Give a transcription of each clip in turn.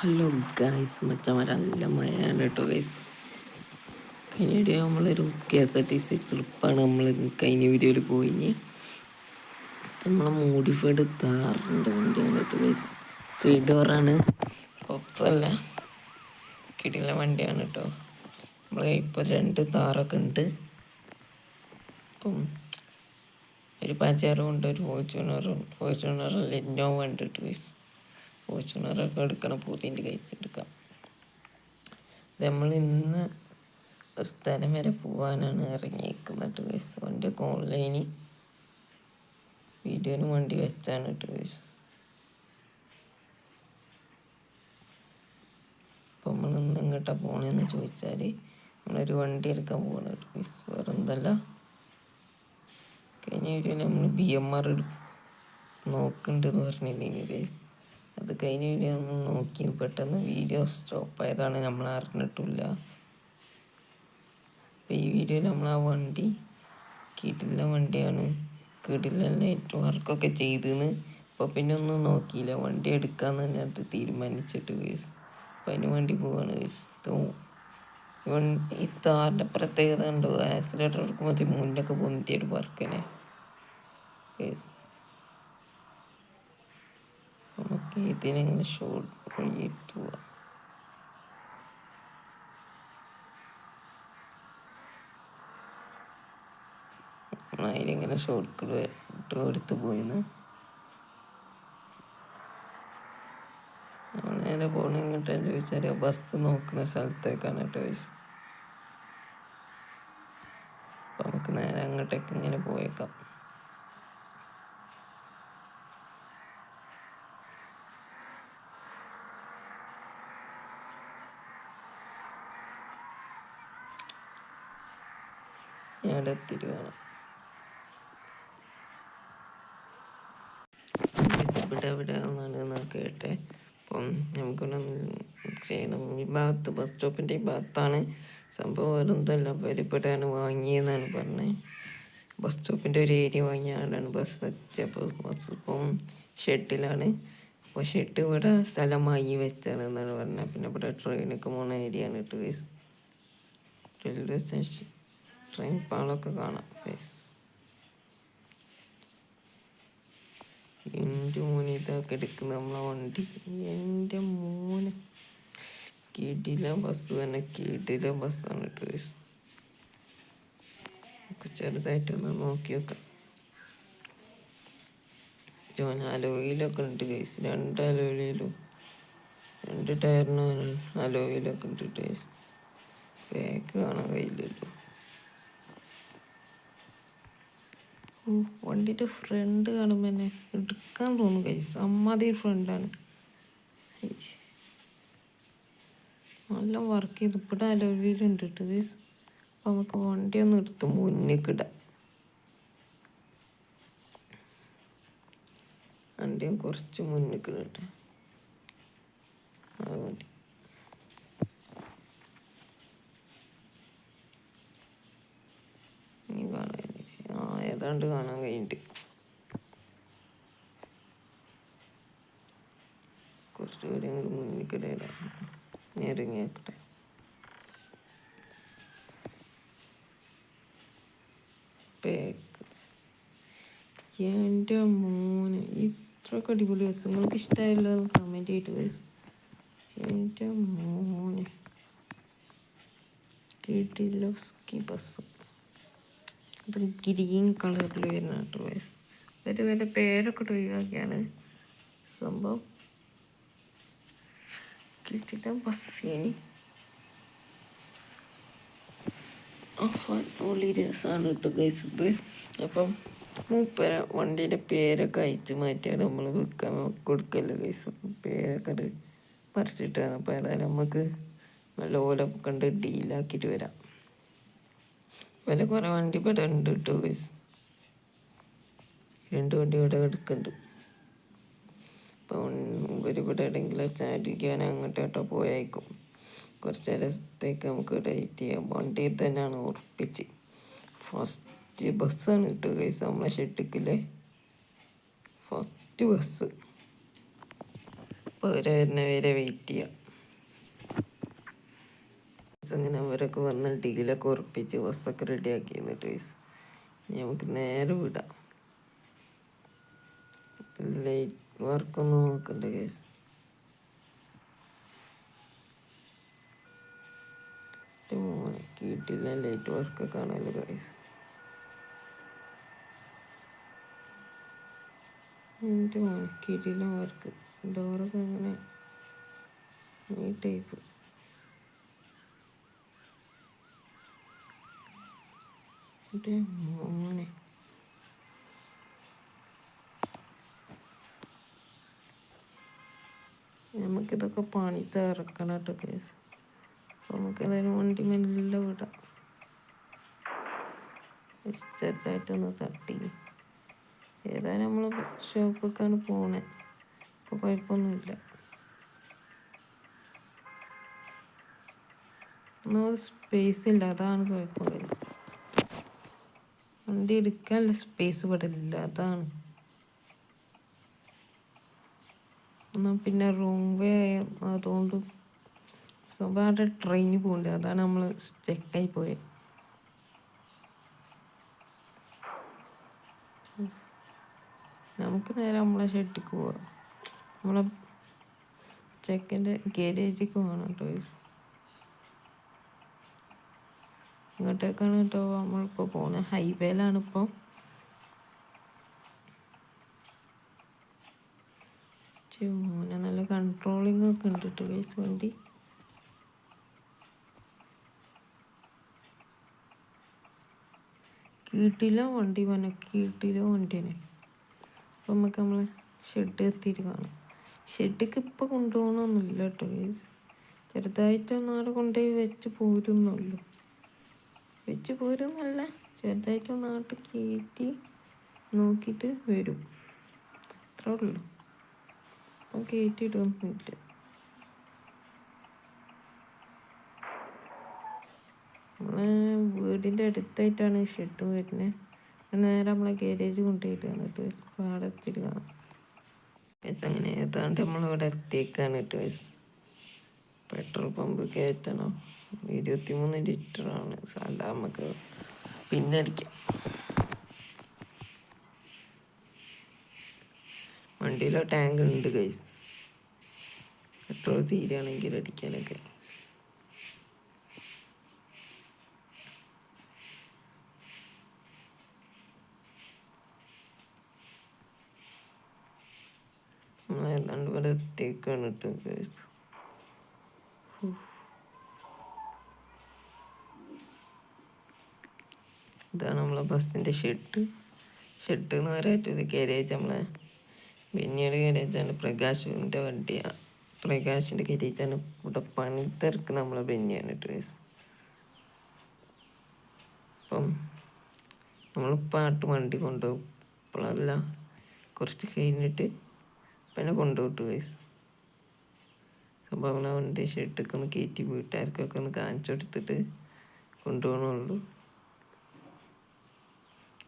Hello guys, മച്ചന്മാരെല്ല മഴയാണ് കേട്ടോ guys. കഴിഞ്ഞ വീഡിയോ നമ്മളൊരു KSRTC ട്രിപ്പാണ് നമ്മൾ കഴിഞ്ഞ വീഡിയോയിൽ പോയിന്. നമ്മളെ മോഡിഫൈഡ് താറിൻ്റെ വണ്ടിയാണ് കേട്ടോ ഗൈസ്. 3 ഡോറാണ്, പുറത്തല്ല, കിടില വണ്ടിയാണ് കേട്ടോ. നമ്മൾ ഇപ്പോൾ 2 താറൊക്കെ ഉണ്ട്. അപ്പം ഒരു പജാറും ഉണ്ട്, ഒരു ഫോർച്യൂണറും ഇന്നോവ ഉണ്ട് കേട്ടോ ഗൈസ്. ഫോർച്യൂണറൊക്കെ എടുക്കണം, പൂതിൻ്റെ കഴിച്ചെടുക്കാം. നമ്മൾ ഇന്ന് ഒരു സ്ഥലം വരെ പോകാനാണ് ഇറങ്ങിയിരിക്കുന്നത് ഗൈസ്. വണ്ടിയൊക്കെ ഓൺലൈനിൽ വീഡിയോന് വണ്ടി വെച്ചാണ് കേട്ടോ ഗൈസ്. അപ്പോൾ നമ്മൾ ഇന്ന് എങ്ങോട്ടാണ് പോകണമെന്ന് ചോദിച്ചാൽ നമ്മളൊരു വണ്ടി എടുക്കാൻ പോകണം കേട്ടോ ഗൈസ്. വേറെ എന്തല്ല, കഴിഞ്ഞ വീഡിയോയിൽ നമ്മൾ BMR നോക്കുന്നുണ്ടെന്ന് പറഞ്ഞില്ലേ ഗൈസ്. അത് കഴിഞ്ഞ വീഡിയോ നമ്മൾ നോക്കി, പെട്ടെന്ന് വീഡിയോ സ്റ്റോപ്പായതാണ്, നമ്മൾ അറിഞ്ഞിട്ടില്ല. അപ്പോൾ ഈ വീഡിയോയിൽ നമ്മൾ ആ വണ്ടി കിടില വണ്ടിയാണ്, കിടില ലൈറ്റ് വർക്കൊക്കെ ചെയ്തെന്ന്. അപ്പോൾ പിന്നെ ഒന്നും നോക്കിയില്ല, വണ്ടി എടുക്കാമെന്ന് തന്നെയാണ് തീരുമാനിച്ചിട്ട് കേസ്. അപ്പോൾ അതിന് വേണ്ടി പോവാണ് കേസ്. ഈ താറിൻ്റെ പ്രത്യേകത ഉണ്ടോ, ആക്സിലേറ്റർ എടുക്കുമ്പോൾ മുന്നൊക്കെ പൊന്തിയൊരു വർക്കനെ കേസ്. നമുക്ക് ഇതിനെങ്ങനെ ഷോർട്ട് വഴിയിട്ട് പോവാം. അതിലിങ്ങനെ ഷോർട്ട് കട്ട് എടുത്ത് പോയിന്ന് നേരെ പോകണം. എങ്ങോട്ടാന്ന് ചോദിച്ചാൽ ബസ് നോക്കുന്ന സ്ഥലത്തേക്കാണ് കേട്ടോ ചോദിച്ചു. അപ്പം നമുക്ക് നേരെ അങ്ങോട്ടേക്ക് ഇങ്ങനെ പോയേക്കാം. ഞാൻ എത്തിയിട്ട് കാണാം. ഇവിടെ എന്നാണ് കേട്ടെ. അപ്പം നമുക്കൊന്ന് ചെയ്യണം. ഈ ഭാഗത്ത്, ബസ് സ്റ്റോപ്പിൻ്റെ ഈ ഭാഗത്താണ് സംഭവം. വേറെന്തല്ല, പരിപ്പെട്ടാണ് വാങ്ങിയെന്നാണ് പറഞ്ഞത്. ബസ് സ്റ്റോപ്പിൻ്റെ ഒരു ഏരിയ വാങ്ങിയ ആളാണ് ബസ് വെച്ചപ്പോൾ. ബസ് ഇപ്പം ഷെഡിലാണ്. അപ്പോൾ ഷെഡ് ഇവിടെ സ്ഥലമായി വെച്ചാണ് എന്നാണ് പറഞ്ഞത്. പിന്നെ ഇവിടെ ട്രെയിനൊക്കെ പോകുന്ന ഏരിയ ആണ് കേട്ടോ ഗൈസ്. റെയിൽവേ സ്റ്റേഷൻ, ട്രെയിൻ പാളമൊക്കെ കാണാം ഗൈസ്. എൻ്റെ മോനെ ഇതൊക്കെ എടുക്കുന്ന നമ്മളെ വണ്ടി. എൻ്റെ മോനെ കിടില ബസ് തന്നെ, കിടില ബസ്സാണ് കേട്ടോ ഗൈസ്. ചെറുതായിട്ടൊന്ന് നോക്കി വെക്കാം. അലോയിലൊക്കെ ഉണ്ട് ഗൈസ്, 2 അലോയിലും 2 ടയറിന് അലോയിലൊക്കെ ഉണ്ട് ഗൈസ്. ബാക്ക് കാണാൻ കഴിയില്ലല്ലോ. വണ്ടിൻ്റെ ഫ്രണ്ട് കാണുമ്പോൾ തന്നെ എടുക്കാൻ തോന്നും ഗൈസ്, അമ്മാതിരി ഫ്രണ്ടാണ്. നല്ല വർക്ക് ചെയ്ത് ഇവിടെ അലോയിലുണ്ട് കേട്ടോ ഗൈസ്. അപ്പോൾ നമുക്ക് വണ്ടിയൊന്നും എടുത്ത് മുന്നിക്കിടാം. വണ്ടിയും കുറച്ച് മുന്നിക്കിടട്ടെ, അത് മതി. നീ കാണാൻ ഏതാണ്ട് കാണാൻ കഴിഞ്ഞിട്ട് കുറച്ച് പേര് അങ്ങോട്ട് മുന്നിക്കിടയില്ല, ഇറങ്ങിയാക്കട്ടെ. പേക്ക് എൻ്റെ മോന് ഇത്രയൊക്കെ അടിപൊളി ബസ്. നിങ്ങൾക്ക് ഇഷ്ടമായല്ലോ കമൻറ്റ് ചെയ്തിട്ട് ബസ്. എൻ്റെ മോന് കിടിലസ്കി ബസ്. അത് ഗ്രീൻ കളറിൽ വരുന്ന കേട്ടോ ബസ്. ഒരു വല്ല പേരൊക്കെ ഒഴിവാക്കിയാണ് സംഭവം. കിട്ടില്ല ബസ്സിന് അടിപൊളി രസമാണ് കേട്ടോ ഗൈസ് ഇത്. അപ്പം മൂപ്പര വണ്ടീൻ്റെ പേരൊക്കെ അയച്ചു മാറ്റിയാണ് നമ്മൾ വിൽക്കാൻ കൊടുക്കല്ലോ ഗൈസ്. പേരൊക്കെ അത് പറിച്ചിട്ടാണ്. അപ്പോൾ ഏതായാലും നമുക്ക് നല്ല ഓലൊക്കെ കണ്ട് ഡീലാക്കിയിട്ട് വരാം. വില കുറേ വണ്ടി ഇവിടെ ഉണ്ട് കേട്ടോ ഗൈസ്. 2 വണ്ടി ഇവിടെ എടുക്കുന്നുണ്ട്. അപ്പം ഇവിടെ എവിടെയെങ്കിലും ചാരിക്കാൻ അങ്ങോട്ടോ പോയേക്കും. കുറച്ച് നേരത്തേക്ക് നമുക്ക് വെയിറ്റ് ചെയ്യാം. വണ്ടിയിൽ തന്നെയാണ് ഉറപ്പിച്ച്. ഫസ്റ്റ് ബസ്സാണ് കേട്ടോ ഗൈസ്, നമ്മളെ ഷെട്ടിക്കില്ലേ ഫസ്റ്റ് ബസ്. അപ്പോൾ അവരെ വരുന്ന വരെ വെയിറ്റ് ചെയ്യാം. അങ്ങനെ അവരൊക്കെ വന്ന് ഡീലൊക്കെ ഉറപ്പിച്ച് ബസ്സൊക്കെ റെഡിയാക്കി എന്നിട്ട് ഗൈസ് നമുക്ക് നേരെ വിടാം. ലൈറ്റ് വർക്കൊന്നും നോക്കണ്ട ഗൈസ്. മോനെ കിട്ടില്ല ലൈറ്റ് വർക്കൊക്കെ കാണാമല്ലോ ഗൈസ്. എൻ്റെ മോനെ കിട്ടില്ല വർക്ക്. ഡോറൊക്കെ അങ്ങനെ ഈ ടൈപ്പ്. എൻ്റെ മോനെ നമുക്കിതൊക്കെ പണിത്ത് ഇറക്കണം കേട്ടോ കേസ്. അപ്പോൾ നമുക്ക് ഏതായാലും വണ്ടി മെല്ലെ വിടാം. ചെറുതായിട്ടൊന്ന് തട്ടി. ഏതായാലും നമ്മൾ ഷോപ്പിലേക്കാണ് പോണേ. അപ്പോൾ കുഴപ്പമൊന്നുമില്ല. ഒന്നും സ്പേസ് ഇല്ല, അതാണ് കുഴപ്പം കേസ്. വണ്ടി എടുക്കാനുള്ള സ്പേസ് ഇവിടെ ഇല്ല, അതാണ്. എന്നാൽ പിന്നെ റൂം വേ അതുകൊണ്ട് സ്വഭാവ ട്രെയിനിൽ പോകണ്ടേ, അതാണ് നമ്മൾ സ്റ്റക്കായി പോയത്. നമുക്ക് നേരെ നമ്മളെ ഷെഡിക്ക് പോവാം. നമ്മളെ ചെക്കൻ്റെ ഗാരേജിക്ക് പോകണം കേട്ടോ. ഇങ്ങോട്ടേക്കാണ് കേട്ടോ നമ്മളിപ്പോൾ പോകുന്നത്. ഹൈവേയിലാണ് ഇപ്പോൾ. മോനെ നല്ല കൺട്രോളിങ് ഒക്കെ ഉണ്ട് കേട്ടോ ഗൈസ് വണ്ടി. കീട്ടിലോ വണ്ടി പോനെ, കീട്ടിലോ വണ്ടിനെ. അപ്പം നമുക്ക് നമ്മൾ ഷെഡ് എത്തിയിട്ട് കാണാം. ഷെഡിക്ക് ഇപ്പോൾ കൊണ്ടുപോകണമെന്നില്ല കേട്ടോ ഗൈസ്. ചെറുതായിട്ടൊന്നും അവിടെ കൊണ്ടുപോയി വെച്ച് പോരുന്നുള്ളൂ. വെച്ച് പോരുന്നല്ല, ചെറുതായിട്ടൊന്ന് നാട്ടിൽ കയറ്റി നോക്കിയിട്ട് വരും, അത്രേ ഉള്ളൂ. അപ്പം കയറ്റിയിട്ടൊന്നുമില്ല. നമ്മളെ വീടിൻ്റെ അടുത്തായിട്ടാണ് ഷെഡ് വരുന്നത്. നേരെ നമ്മളെ ഗാരേജ് കൊണ്ടുപോയിട്ടാണ് കേട്ടോ അവിടെ എത്തിയിട്ട് കാണാം. അങ്ങനെ ഏതാണ്ട് നമ്മളിവിടെ എത്തിയേക്കാണ് കേട്ടോ. പെട്രോൾ പമ്പ് കയറ്റണം. 23 ലിറ്ററാണ്. സാധാ നമുക്ക് പിന്നടിക്കാം. വണ്ടിയിലോ ടാങ്ക് ഉണ്ട് ഗൈസ്, പെട്രോൾ തീരുകയാണെങ്കിൽ അടിക്കാനൊക്കെ. നമ്മളേതാണ്ട് ഇവിടെ എത്തിയേക്കാണ് കേട്ടോ ഗൈസ്. ഇതാണ് നമ്മളെ ബസ്സിൻ്റെ ഷെഡ്. ഷെഡ് എന്ന് പറയാറ്റൊരു ഗാരേജ്. നമ്മളെ ബെന്നിയുടെ ഗാരേജാണ്. പ്രകാശിൻ്റെ വണ്ടിയാണ്. പ്രകാശിൻ്റെ ഗാരേജാണ്. ഇവിടെ പണിത്തിറക്ക് നമ്മളെ ബെന്നിയാണ് ഡ്രസ്. അപ്പം നമ്മളിപ്പോൾ ആട്ട് വണ്ടി കൊണ്ടുപോകും. ഇപ്പോഴല്ല, കുറച്ച് കഴിഞ്ഞിട്ട് പിന്നെ കൊണ്ടുപോട്ടു ഗൈസ്. അപ്പോൾ നമ്മളെ വണ്ടി ഷെഡൊക്കെ ഒന്ന് കയറ്റി വീട്ടുകാർക്കൊക്കെ ഒന്ന് കാണിച്ചു കൊടുത്തിട്ട് കൊണ്ടുപോകണുള്ളൂ.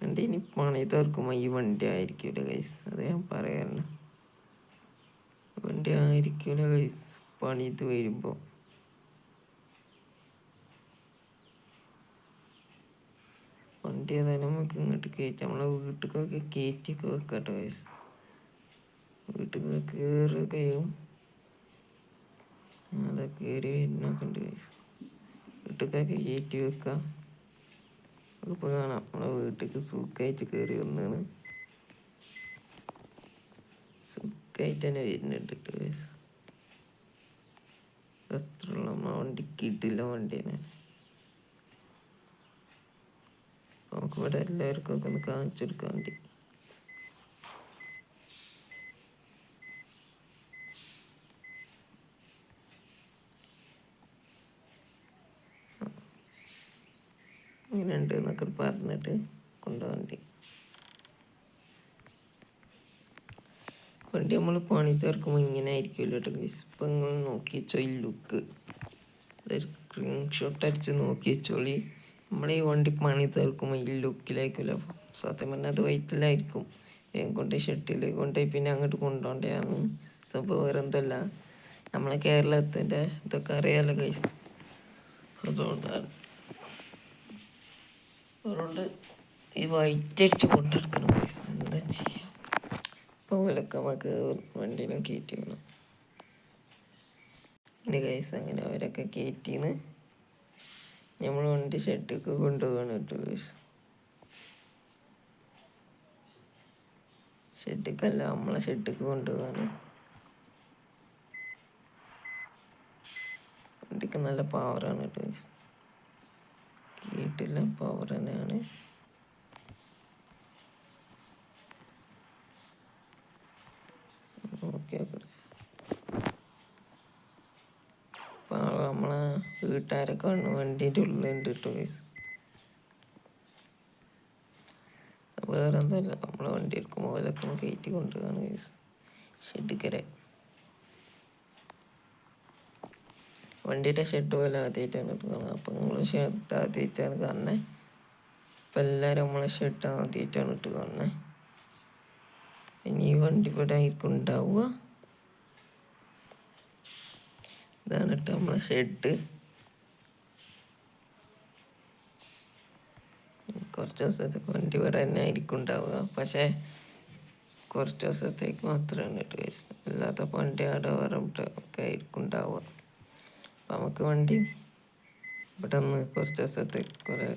വണ്ടി ഇനി പണിത് തീർക്കുമ്പോൾ ഈ വണ്ടി ആയിരിക്കില്ല ഗൈസ്, അത് ഞാൻ പറയാറുണ്ട്. വണ്ടി ആയിരിക്കില്ല ഗൈസ് പണിത് വരുമ്പോൾ. വണ്ടി ഏതായാലും നമുക്ക് ഇങ്ങോട്ട് കയറ്റി നമ്മളെ വീട്ടിലൊക്കെ കയറ്റിയൊക്കെ വെക്കാട്ടോ ഗൈസ്. വീട്ടിൽ കയറുകയും അതൊക്കെ കയറി വരുന്നൊക്കെ ഉണ്ട് ഗൈസ്. വീട്ടിലൊക്കെ കയറ്റി വെക്കാം. അതിപ്പോൾ കാണാം നമ്മളെ വീട്ടിലേക്ക് സുഖമായിട്ട് കയറി വന്നാണ്. സുഖമായിട്ട് തന്നെ വരുന്നുണ്ട് ഗൈസ്. അത്രയുള്ള നമ്മളെ വണ്ടി കിട്ടില്ല വണ്ടി തന്നെ. അപ്പോൾ നമുക്കിവിടെ എല്ലാവർക്കും ഒക്കെ ഒന്ന് കാണിച്ചു കൊടുക്കാൻ വേണ്ടി. ഇങ്ങനെ ഉണ്ട് എന്നൊക്കെ പറഞ്ഞിട്ട് കൊണ്ടുപോകണ്ടി. വണ്ടി നമ്മൾ പണി തീർക്കുമ്പോൾ ഇങ്ങനെ ആയിരിക്കുമല്ലോ കേട്ടോ ഗൈസ്. ഇപ്പം നിങ്ങൾ നോക്കി വെച്ചോ ഈ ലുക്ക്. അതൊരു സ്ക്രീൻഷോട്ട് അടിച്ച് നോക്കി വെച്ചോളി. നമ്മളീ വണ്ടി പണി തീർക്കുമ്പോൾ ഈ ലുക്കിലായിരിക്കുമല്ലോ. സത്യം പറഞ്ഞാൽ അത് വൈറ്റിലായിരിക്കും. വേഗം കൊണ്ട് ഷെട്ടിൽ കൊണ്ടുപോയി പിന്നെ അങ്ങോട്ട് കൊണ്ടുപോകേണ്ടതാണ്. സംഭവം വേറെന്തല്ല, നമ്മളെ കേരളത്തിൻ്റെ ഇതൊക്കെ അറിയാലോ ഗൈസ്. അതുകൊണ്ട് ഈ വൈറ്റടിച്ച് കൊണ്ടെടുക്കണം ഗൈസ്. എന്താ ചെയ്യാം, ഇപ്പോൾ ഓലൊക്കെ നമുക്ക് വണ്ടിയിലും കയറ്റി വേണം. ഇനി ഗൈസ് അങ്ങനെ അവരൊക്കെ കയറ്റിന്ന് നമ്മൾ വണ്ടി ഷെഡിലേക്ക് കൊണ്ടുപോകണം കേട്ടോ ഗൈസ്. ഷെഡിക്കല്ല, നമ്മളെ ഷെഡിക്ക് കൊണ്ടുപോകാണ്. വണ്ടിക്ക് നല്ല പവറാണ് കേട്ടോ ഗൈസ്, വീട്ടിലെ പവർ തന്നെയാണ്. ഓക്കെ നമ്മളെ വീട്ടുകാരൊക്കെ വണ്ടീൻ്റെ ഉള്ളിലുണ്ട് കേട്ടോ ഗൈസ്. വേറെ എന്തല്ല, നമ്മളെ വണ്ടി എടുക്കുമ്പോൾ ഓലൊക്കെ കയറ്റി കൊണ്ടുപോകാണ് ഗൈസ് ഷെഡിക്കരെ. വണ്ടിയുടെ ഷെഡ് പോലെ ആദ്യമായിട്ടാണ് എടുക്കുന്നത്. അപ്പം നിങ്ങൾ ഷെഡ് ആദ്യമായിട്ടാണ് കാണുന്നത്. അപ്പം എല്ലാവരും നമ്മളെ ഷെഡ് ആദ്യമായിട്ടാണ് ഇട്ട് കാണുന്നത്. ഇനി ഈ വണ്ടി ഇവിടെ ആയിരിക്കും ഉണ്ടാവുക. ഇതാണ് കേട്ടോ നമ്മളെ ഷെഡ്. കുറച്ച് ദിവസത്തേക്ക് വണ്ടി ഇവിടെ തന്നെ ആയിരിക്കും ഉണ്ടാവുക. പക്ഷേ കുറച്ച് ദിവസത്തേക്ക് മാത്രമാണ് കേട്ടോ ഗൈസ്. അല്ലാത്ത വണ്ടി അവിടെ വേറെ ഒക്കെ ആയിരിക്കും ഉണ്ടാവുക. അപ്പം നമുക്ക് വണ്ടി ഇവിടെ നിന്ന് കുറച്ച് ദിവസത്തേക്ക്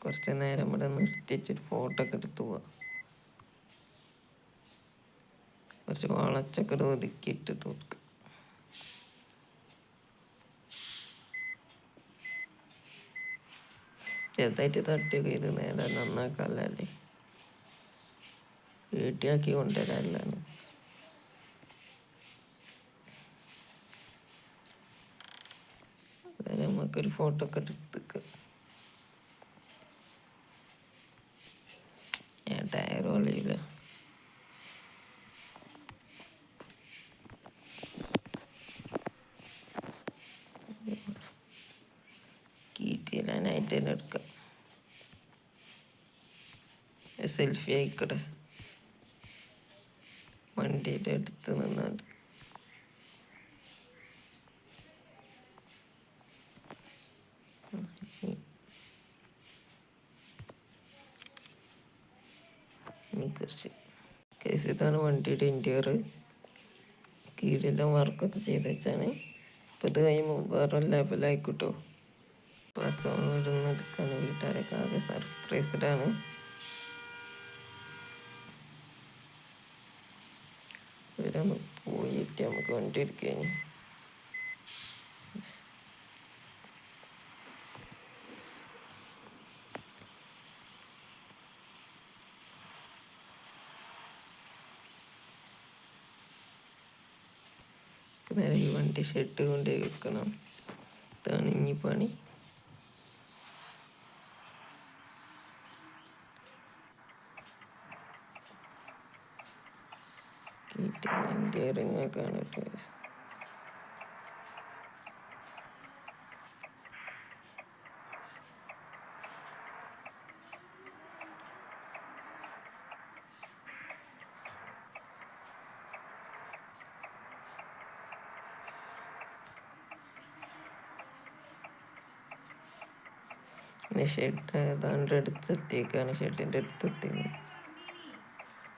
കുറച്ച് നേരം ഇവിടെ നിർത്തിച്ചിട്ട് ഫോട്ടോ ഒക്കെ എടുത്ത് പോവാം. കുറച്ച് വളച്ചൊക്കെ ഒതുക്കിയിട്ടിട്ട് കൊടുക്കുക. ചെറുതായിട്ട് തട്ടിയൊക്കെ ഇത് നേരെ നന്നാക്കാനല്ലേ, വീട്ടിയാക്കി കൊണ്ടുവരാനാണ്. നമുക്കൊരു ഫോട്ടോ ഒക്കെ എടുത്തേക്ക്. ടയർ ഒളിയില്ല. കീറ്റിയിലാനായിട്ട് തന്നെ എടുക്കാം. സെൽഫി ആയിക്കോട്ടെ, വണ്ടിയുടെ അടുത്ത് നിന്നാണ്ട്. കേസ് ഇതാണ് വണ്ടിയുടെ ഇൻറ്റീരിയർ. കീഴിലെല്ലാം വർക്കൊക്കെ ചെയ്ത് വെച്ചാണ്. അപ്പോൾ ഇത് കഴിയുമ്പോൾ വേറെ ലെവലായിക്കോട്ടോ. ബസ് ഇടുന്ന് എടുക്കാൻ വീട്ടുകാരൊക്കെ ആകെ സർപ്രൈസ്ഡാണ്. ഇവരൊന്ന് പോയിട്ട് നമുക്ക് വണ്ടി എടുക്കാൻ. നേരെ ഈ വണ്ടി ഷെഡ് കൊണ്ടേ വെക്കണം. ഇതാണ് ഇനി പണി. വണ്ടി ഇറങ്ങിയൊക്കെയാണ് കേട്ടോ. പിന്നെ ഷെഡ് ഏതാണ്ട് അടുത്തെത്തിയേക്കാണ്, ഷെഡിൻ്റെ അടുത്തെത്തിയത്.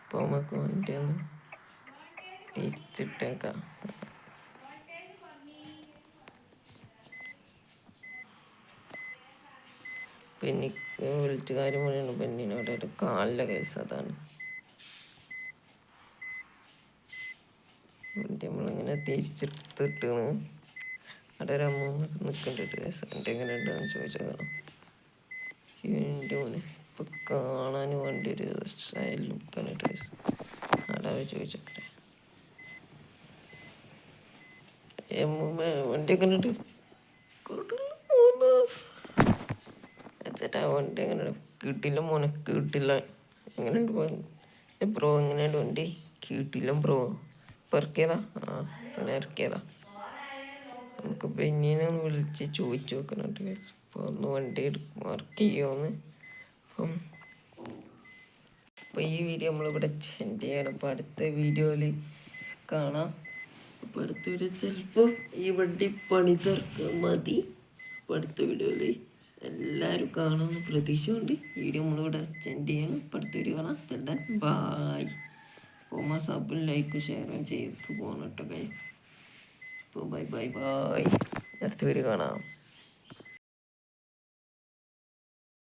അപ്പോൾ നമുക്ക് വണ്ടി ഒന്ന് തിരിച്ചിട്ടേക്കാം. പിന്നെ വിളിച്ച കാര്യം പറയണു, പെണ്ണിനോട് ഒരു കാലിലെ കേസ്. അതാണ് വണ്ടി നമ്മളിങ്ങനെ തിരിച്ചെടുത്തിട്ട് അവിടെ ഒരു അമ്മൂന്ന് നിൽക്കേണ്ടിട്ട് കേസ്. എൻ്റെ എങ്ങനെ ഉണ്ടെന്ന് ചോദിച്ചതാണ്. എൻ്റെ മോനെ ഇപ്പം കാണാൻ വേണ്ടി ഒരു സ്റ്റൈൽ ലുക്കാണ് കേസ്. അവിടെ ചോദിച്ചോട്ടെ വണ്ടി എങ്ങനെ ഉണ്ട് ചേട്ടാ? വണ്ടി എങ്ങനെ കിട്ടില്ല മോനെ, കിട്ടില്ല. എങ്ങനെയുണ്ട് ബ്രോ? എങ്ങനെയുണ്ട് വണ്ടി? കിട്ടില്ല ബ്രോ. ഇപ്പം ഇറക്കിയതാ? അങ്ങനെ ഇറക്കിയതാ. നമുക്ക് പെണ്ണിനെ ഒന്ന് വിളിച്ച് ചോദിച്ചു നോക്കണം കേസ്. ഇപ്പോൾ ഒന്ന് വണ്ടി വർക്ക് ചെയ്യുമോന്ന്. അപ്പോൾ ഈ വീഡിയോ നമ്മളിവിടെ സെൻഡ് ചെയ്യണം. അപ്പോൾ അടുത്ത വീഡിയോയിൽ കാണാം. അപ്പോൾ അടുത്ത വീഡിയോ ചിലപ്പോൾ ഈ വണ്ടി പണി തീർക്കാൻ മതി. അപ്പോൾ അടുത്ത വീഡിയോയിൽ എല്ലാവരും കാണുമെന്ന് പ്രതീക്ഷയുണ്ട്. വീഡിയോ നമ്മളിവിടെ സെൻഡ് ചെയ്യണം. അപ്പോൾ അടുത്ത വീഡിയോ കാണാം. തന്നെ ബായ്. അപ്പോൾ സബും ലൈക്കും ഷെയറും ചെയ്ത് പോകണം കേട്ടോ ഗൈസ്. അപ്പോൾ ബൈ ബൈ ബൈ. അടുത്ത വീഡിയോ കാണാം.